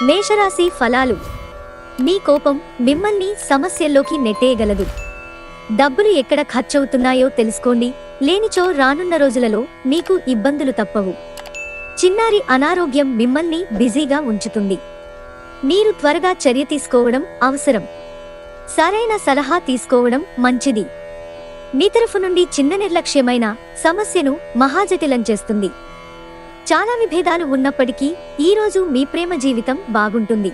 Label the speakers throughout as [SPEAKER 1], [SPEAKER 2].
[SPEAKER 1] మేషరాశి ఫలాలు. మీ కోపం మిమ్మల్ని సమస్యల్లోకి నెట్టేయగలదు. డబ్బులు ఎక్కడ ఖర్చవుతున్నాయో తెలుసుకోండి, లేనిచో రానున్న రోజులలో మీకు ఇబ్బందులు తప్పవు. చిన్నారి అనారోగ్యం మిమ్మల్ని బిజీగా ఉంచుతుంది. మీరు త్వరగా చర్య తీసుకోవడం అవసరం. సరైన సలహా తీసుకోవడం మంచిది. మీ తరఫు నుండి చిన్న నిర్లక్ష్యమైన సమస్యను మహాజటిలం చేస్తుంది. చాలా విభేదాలు ఉన్నప్పటికీ ఈరోజు మీ ప్రేమ జీవితం బాగుంటుంది.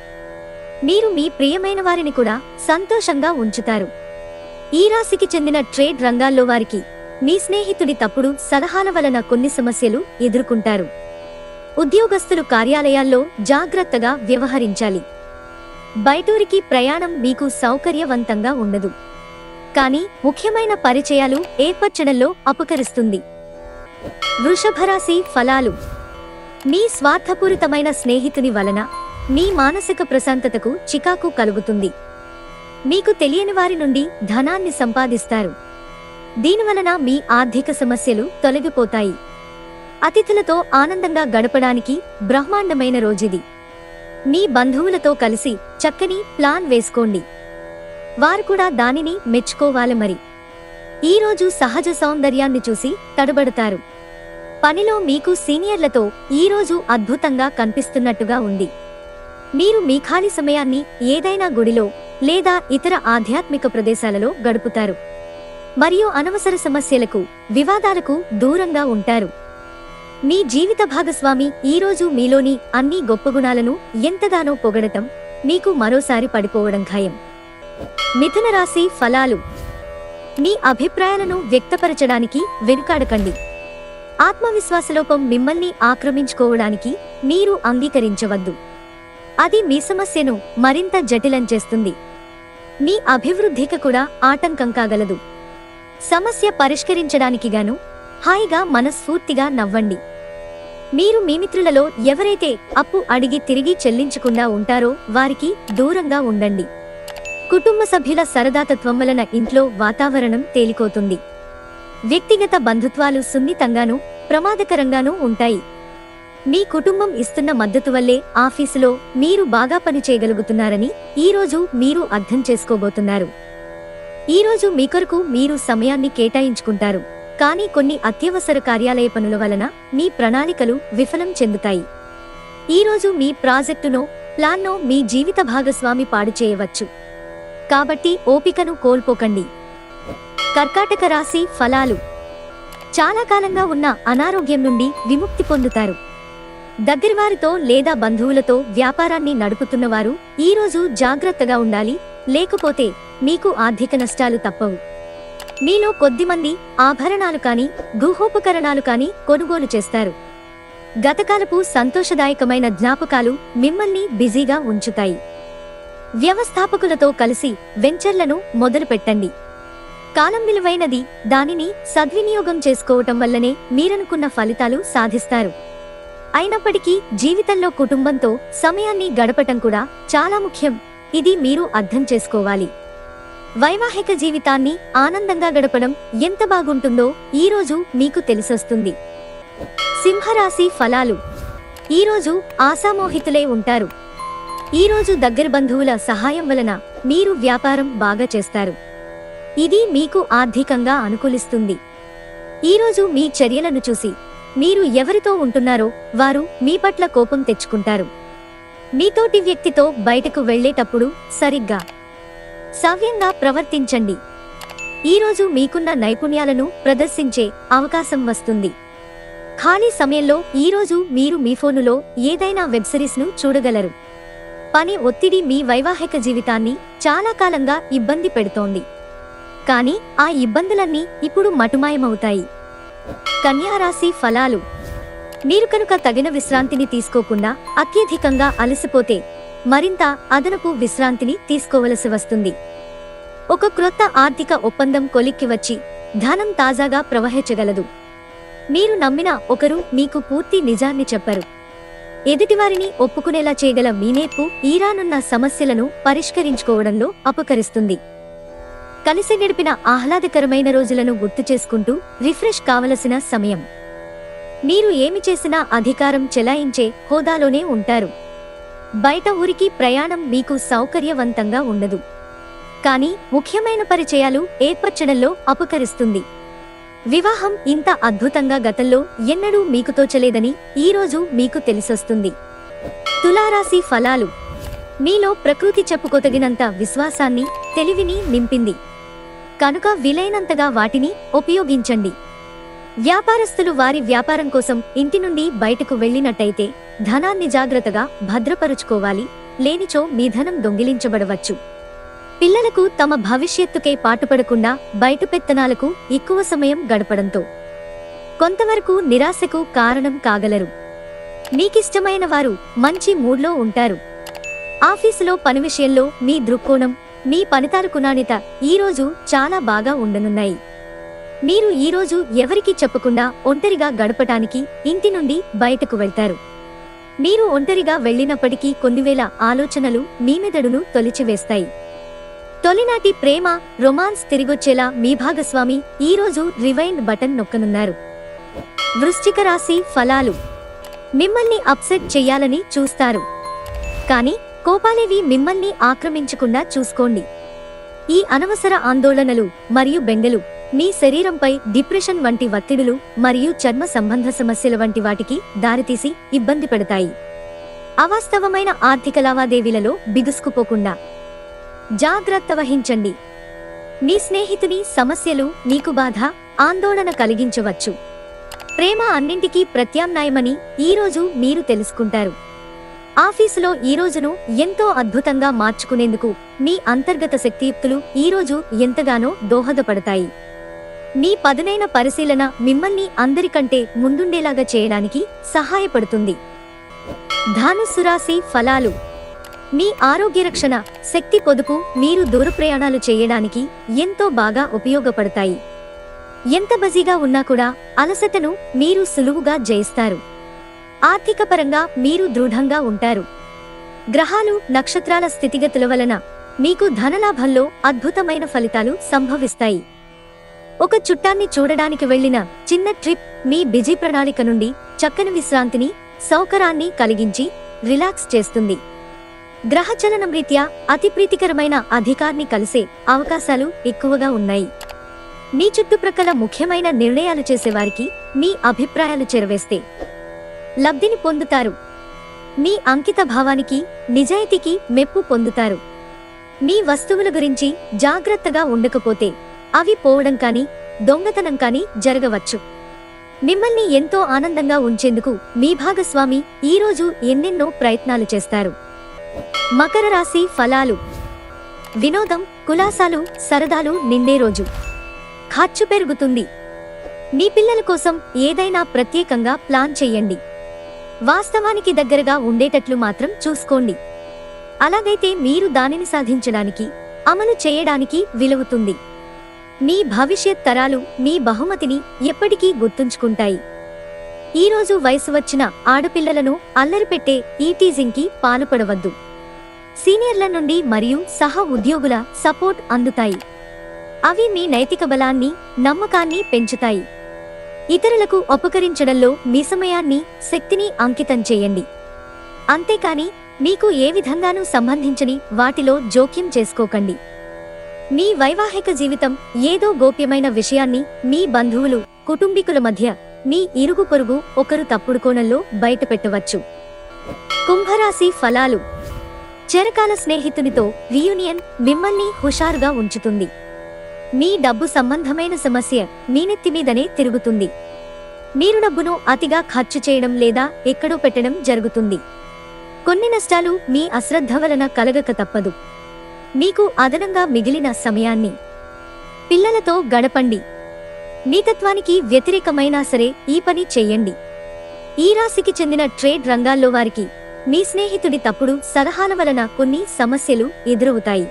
[SPEAKER 1] మీరు మీ ప్రియమైన వారిని కూడా సంతోషంగా ఉంచుతారు. ఈ రాశికి చెందిన ట్రేడ్ రంగాల్లో వారికి మీ స్నేహితుడి తప్పుడు సలహాల వలన కొన్ని సమస్యలు ఎదుర్కొంటారు. ఉద్యోగస్తులు కార్యాలయాల్లో జాగ్రత్తగా వ్యవహరించాలి. బయటూరికి ప్రయాణం మీకు సౌకర్యవంతంగా ఉండదు, కానీ ముఖ్యమైన పరిచయాలు ఏర్పరచడంలో ఉపకరిస్తుంది. వృషభరాశి ఫలాలు. మీ స్వార్థపూరితమైన స్నేహితుని వలన మీ మానసిక ప్రశాంతతకు చికాకు కలుగుతుంది. మీకు తెలియని వారి నుండి ధనాన్ని సంపాదిస్తారు. దీనివలన మీ ఆర్థిక సమస్యలు తొలగిపోతాయి. అతిథులతో ఆనందంగా గడపడానికి బ్రహ్మాండమైన రోజుది. మీ బంధువులతో కలిసి చక్కని ప్లాన్ వేసుకోండి. వారు కూడా దానిని మెచ్చుకోవాలి. మరి ఈరోజు సహజ సౌందర్యాన్ని చూసి తడబడతారు. పనిలో మీకు సీనియర్లతో ఈరోజు అద్భుతంగా కనిపిస్తున్నట్టుగా ఉంది. మీరు మీ ఖాళీ సమయాన్ని ఏదైనా గుడిలో లేదా ఇతర ఆధ్యాత్మిక ప్రదేశాలలో గడుపుతారు. మరియు అనవసర సమస్యలకు, వివాదాలకు దూరంగా ఉంటారు. మీ జీవిత భాగస్వామి ఈరోజు మీలోని అన్ని గొప్ప గుణాలను ఎంతగానో పొగడటం మీకు మరోసారి పడిపోవడం ఖాయం. మిథున రాశి ఫలాలు. మీ అభిప్రాయాలను వ్యక్తపరచడానికి వెనుకాడకండి. ఆత్మవిశ్వాసలోపం మిమ్మల్ని ఆక్రమించుకోవడానికి మీరు అంగీకరించవద్దు. అది మీ సమస్యను మరింత జటిలం చేస్తుంది. మీ అభివృద్ధికి కూడా ఆటంకం కాగలదు. సమస్య పరిష్కరించడానికి గాను హాయిగా మనస్ఫూర్తిగా నవ్వండి. మీరు మీ మిత్రులలో ఎవరైతే అప్పు అడిగి తిరిగి చెల్లించకుండా ఉంటారో వారికి దూరంగా ఉండండి. కుటుంబ సభ్యుల సరదాతత్వం వలన ఇంట్లో వాతావరణం తేలికోతుంది. వ్యక్తిగత బంధుత్వాలు సున్నితంగానూ ప్రమాదకరంగానూ ఉంటాయి. మీ కుటుంబం ఇస్తున్న మద్దతు వల్లే ఆఫీసులో మీరు బాగా పనిచేయగలుగుతున్నారని ఈరోజు మీరు అర్థం చేసుకోబోతున్నారు. ఈరోజు మీ కొరకు మీరు సమయాన్ని కేటాయించుకుంటారు, కానీ కొన్ని అత్యవసర కార్యాలయ పనుల వలన మీ ప్రణాళికలు విఫలం చెందుతాయి. ఈరోజు మీ ప్రాజెక్టునో ప్లాన్నో మీ జీవిత భాగస్వామి పాడు చేయవచ్చు, కాబట్టి ఓపికను కోల్పోకండి. కర్కాటక రాశి ఫలాలు. చాలా కాలంగా ఉన్న అనారోగ్యం నుండి విముక్తి పొందుతారు. దగ్గరివారితో లేదా బంధువులతో వ్యాపారాన్ని నడుపుతున్నవారు ఈరోజు జాగ్రత్తగా ఉండాలి, లేకపోతే మీకు ఆర్థిక నష్టాలు తప్పవు. మీలో కొద్దిమంది ఆభరణాలు కానీ గృహోపకరణాలు కానీ కొనుగోలు చేస్తారు. గతకాలపు సంతోషదాయకమైన జ్ఞాపకాలు మిమ్మల్ని బిజీగా ఉంచుతాయి. వ్యవస్థాపకులతో కలిసి వెంచర్లను మొదలుపెట్టండి. కాలం విలువైనది, దానిని సద్వినియోగం చేసుకోవటం వల్లనే మీరనుకున్న ఫలితాలు సాధిస్తారు. అయినప్పటికీ జీవితంలో కుటుంబంతో సమయాన్ని గడపటం కూడా చాలా ముఖ్యం. ఇది మీరు అర్థం చేసుకోవాలి. వైవాహిక జీవితాన్ని ఆనందంగా గడపడం ఎంత బాగుంటుందో ఈరోజు మీకు తెలిసొస్తుంది. సింహరాశి ఫలాలు. ఈరోజు ఆశామోహితులే ఉంటారు. ఈరోజు దగ్గర బంధువుల సహాయం వలన మీరు వ్యాపారం బాగా చేస్తారు. ఇది మీకు ఆర్థికంగా అనుకూలిస్తుంది. ఈరోజు మీ చర్యలను చూసి మీరు ఎవరితో ఉంటున్నారో వారు మీ పట్ల కోపం తెచ్చుకుంటారు. మీతోటి వ్యక్తితో బయటకు వెళ్లేటప్పుడు సరిగ్గా సవ్యంగా ప్రవర్తించండి. ఈరోజు మీకున్న నైపుణ్యాలను ప్రదర్శించే అవకాశం వస్తుంది. ఖాళీ సమయంలో ఈరోజు మీరు మీ ఫోనులో ఏదైనా వెబ్ సిరీస్ను చూడగలరు. పని ఒత్తిడి మీ వైవాహిక జీవితాన్ని చాలా కాలంగా ఇబ్బంది పెడుతోంది, కానీ ఆ ఇబ్బందులన్నీ ఇప్పుడు మటుమాయమవుతాయి. కన్యారాశి ఫలాలు. మీరు కనుక తగిన విశ్రాంతిని తీసుకోకుండా అత్యధికంగా అలసిపోతే మరింత అదనపు విశ్రాంతిని తీసుకోవలసి వస్తుంది. ఒక క్రొత్త ఆర్థిక ఒప్పందం కొలిక్కి వచ్చి ధనం తాజాగా ప్రవహించగలదు. మీరు నమ్మిన ఒకరు మీకు పూర్తి నిజాన్ని చెప్పరు. ఎదుటివారిని ఒప్పుకునేలా చేయగల మీ నేర్పు ఈరానున్న సమస్యలను పరిష్కరించుకోవడంలో ఉపకరిస్తుంది. కలిసి గడిపిన ఆహ్లాదకరమైన రోజులను గుర్తు చేసుకుంటూ రిఫ్రెష్ కావలసిన సమయం. మీరు ఏమి చేసినా అధికారం చెలాయించే హోదాలోనే ఉంటారు. బయట ఊరికి ప్రయాణం మీకు సౌకర్యవంతంగా ఉండదు. కానీ ముఖ్యమైన పరిచయాలు ఏర్పరచడంలో ఉపకరిస్తుంది. వివాహం ఇంత అద్భుతంగా గతంలో ఎన్నడూ మీకు తోచలేదని ఈరోజు మీకు తెలిసొస్తుంది. తులారాశి ఫలాలు. మీలో ప్రకృతి చెప్పుకోదగినంత విశ్వాసాన్ని, తెలివిని నింపింది. కనుక వీలైనంతగా వాటిని ఉపయోగించండి. వ్యాపారస్తులు వారి వ్యాపారం కోసం ఇంటి నుండి బయటకు వెళ్లినట్టయితే ధనాన్ని జాగ్రత్తగా భద్రపరుచుకోవాలి, లేనిచో మీ ధనం దొంగిలించబడవచ్చు. పిల్లలకు తమ భవిష్యత్తుకే పాటుపడకుండా బయట పెత్తనాలకు ఎక్కువ సమయం గడపడంతో కొంతవరకు నిరాశకు కారణం కాగలరు. మీకిష్టమైన వారు మంచి మూడ్లో ఉంటారు. ఆఫీసులో పని విషయంలో మీ దృక్కోణం, మీ పనితీరు నాణ్యత ఈరోజు చాలా బాగా ఉండనున్నాయి. మీరు ఈరోజు ఎవరికీ చెప్పకుండా ఒంటరిగా గడపటానికి ఇంటి నుండి బయటకు వెళ్తారు. మీరు ఒంటరిగా వెళ్లినప్పటికీ కొన్నివేల ఆలోచనలు మీ మెదడును తొలిచివేస్తాయి. తొలినాటి ప్రేమ, రొమాన్స్ తిరిగొచ్చేలా మీ భాగస్వామి ఈరోజు రివైండ్ బటన్ నొక్కనున్నారు. వృశ్చిక రాశి ఫలాలు. మిమ్మల్ని అప్సెట్ చెయ్యాలని చూస్తారు, కానీ కోపాలేవి మిమ్మల్ని ఆక్రమించకుండా చూసుకోండి. ఈ అనవసర ఆందోళనలు మరియు బెంగలు మీ శరీరంపై డిప్రెషన్ వంటి ఒత్తిడులు మరియు చర్మ సంబంధ సమస్యల వంటి వాటికి దారితీసి ఇబ్బంది పెడతాయి. అవాస్తవమైన ఆర్థిక లావాదేవీలలో బిగుసుకుపోకుండా జాగ్రత్త వహించండి. మీ స్నేహితుని సమస్యలు మీకు బాధ, ఆందోళన కలిగించవచ్చు. ప్రేమ అన్నింటికీ ప్రత్యామ్నాయమని ఈరోజు మీరు తెలుసుకుంటారు. ఆఫీసులో ఈ రోజును ఎంతో అద్భుతంగా మార్చుకునేందుకు మీ అంతర్గత శక్తియుక్తులు ఈరోజు ఎంతగానో దోహదపడతాయి. మీ పదునైన పరిశీలన మిమ్మల్ని అందరికంటే ముందుండేలాగా చేయడానికి సహాయపడుతుంది. ధనుస్సు రాశి ఫలాలు. మీ ఆరోగ్య రక్షణ, శక్తి పొదుపు మీరు దూర ప్రయాణాలు చేయడానికి ఎంతో బాగా ఉపయోగపడతాయి. ఎంత బిజీగా ఉన్నా కూడా అలసటను మీరు సులువుగా జయిస్తారు. ఆర్థిక పరంగా మీరు దృఢంగా ఉంటారు. గ్రహాలు, నక్షత్రాల స్థితిగతుల వలన మీకు ధనలాభంలో అద్భుతమైన ఫలితాలు సంభవిస్తాయి. ఒక చుట్టాన్ని చూడడానికి వెళ్లిన చిన్న ట్రిప్ మీ బిజీ ప్రణాళిక నుండి చక్కని విశ్రాంతిని, సౌకర్యాన్ని కలిగించి రిలాక్స్ చేస్తుంది. గ్రహచలనం రీత్యా అతి ప్రీతికరమైన అధికారిని కలిసే అవకాశాలు ఎక్కువగా ఉన్నాయి. మీ చుట్టుప్రక్కల ముఖ్యమైన నిర్ణయాలు చేసేవారికి మీ అభిప్రాయాలు చేరవేస్తే లబ్ధిని పొందుతారు. మీ అంకిత భావానికి, నిజాయితీకి మెప్పు పొందుతారు. మీ వస్తువుల గురించి జాగ్రత్తగా ఉండకపోతే అవి పోవడం కానీ, దొంగతనం కానీ జరగవచ్చు. మిమ్మల్ని ఎంతో ఆనందంగా ఉంచేందుకు మీ భాగస్వామి ఈరోజు ఎన్నెన్నో ప్రయత్నాలు చేస్తారు. మకర రాశి ఫలాలు. వినోదం, కులాసాలు, సరదాలు నిండే రోజు. ఖర్చు పెరుగుతుంది. మీ పిల్లల కోసం ఏదైనా ప్రత్యేకంగా ప్లాన్ చెయ్యండి. వాస్తవానికి దగ్గరగా ఉండేటట్లు మాత్రం చూసుకోండి. అలాగైతే మీరు దానిని సాధించడానికి, అమలు చేయడానికి వీలవుతుంది. మీ భవిష్యత్ తరాలు మీ బహుమతిని ఎప్పటికీ గుర్తుంచుకుంటాయి. ఈరోజు వయసు వచ్చిన ఆడపిల్లలను అల్లరిపెట్టే ఈ టీజింగ్కి పాల్పడవద్దు. సీనియర్ల నుండి మరియు సహ ఉద్యోగుల సపోర్ట్ అందుతాయి. అవి మీ నైతిక బలాన్ని, నమ్మకాన్ని పెంచుతాయి. ఇతరులకు ఉపకరించడంలో మీ సమయాన్ని, శక్తిని అంకితం చేయండి. అంతేకాని మీకు ఏ విధంగానూ సంబంధించని వాటిలో జోక్యం చేసుకోకండి. మీ వైవాహిక జీవితం ఏదో గోప్యమైన విషయాన్ని మీ బంధువులు, కుటుంబీకుల మధ్య, మీ ఇరుగు పొరుగు ఒకరు తప్పుడు కోణంలో బయటపెట్టవచ్చు. కుంభరాశి ఫలాలు. చిరకాల స్నేహితునితో రీయూనియన్ మిమ్మల్ని హుషారుగా ఉంచుతుంది. మీ డబ్బు సంబంధమైన సమస్య మీ నెత్తి మీదనే తిరుగుతుంది. మీరు డబ్బును అతిగా ఖర్చు చేయడం లేదా ఎక్కడో పెట్టడం జరుగుతుంది. కొన్ని నష్టాలు మీ అశ్రద్ధ వలన కలగక తప్పదు. మీకు అదనంగా మిగిలిన సమయాన్ని పిల్లలతో గడపండి. నీతత్వానికి వ్యతిరేకమైనా సరే ఈ పని చెయ్యండి. ఈ రాశికి చెందిన ట్రేడ్ రంగాల్లో వారికి మీ స్నేహితుడి తప్పుడు సలహాల వలన కొన్ని సమస్యలు ఎదురవుతాయి.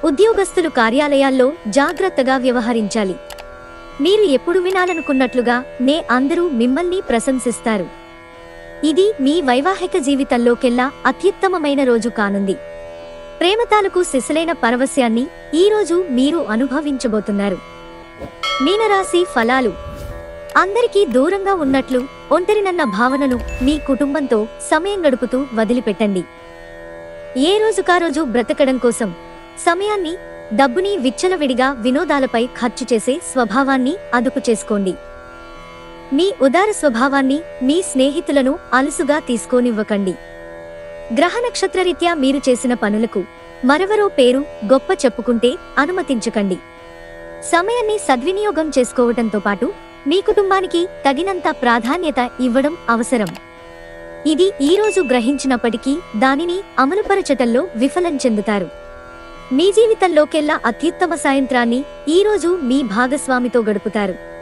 [SPEAKER 1] ఉద్యోగస్తులు కార్యాలయాల్లో జాగ్రత్తగా వ్యవహరించాలి. మీరు ఎప్పుడు వినాలనుకున్నట్లుగా అందరూ మిమ్మల్ని ప్రశంసిస్తారు. ఇది మీ వైవాహిక జీవితంలోకెల్లా అత్యుత్తమమైన రోజు కానుంది. ప్రేమ తాలూకు సిసలైన పరవశ్యాన్ని ఈరోజు మీరు అనుభవించబోతున్నారు. మీనరాశి ఫలాలు. అందరికీ దూరంగా ఉన్నట్లు, ఒంటరినన్న భావనను మీ కుటుంబంతో సమయం గడుపుతూ వదిలిపెట్టండి. ఏ రోజుకారోజు బ్రతకడం కోసం సమయాన్ని, డబ్బుని విచ్చలవిడిగా వినోదాలపై ఖర్చు చేసే స్వభావాన్ని అదుపు చేసుకోండి. మీ ఉదార స్వభావాన్ని మీ స్నేహితులను అలుసుగా తీసుకోనివ్వకండి. గ్రహ నక్షత్రరీత్యా మీరు చేసిన పనులకు మరెవరో పేరు గొప్ప చెప్పుకుంటే అనుమతించకండి. సమయాన్ని సద్వినియోగం చేసుకోవటంతో పాటు మీ కుటుంబానికి తగినంత ప్రాధాన్యత ఇవ్వడం అవసరం. ఇది ఈరోజు గ్రహించినప్పటికీ దానిని అమలుపరచటంలో విఫలం చెందుతారు. మీ జీవితంలోకెల్లా అత్యుత్తమ సాయంత్రాన్ని ఈరోజు మీ భాగస్వామితో గడుపుతారు.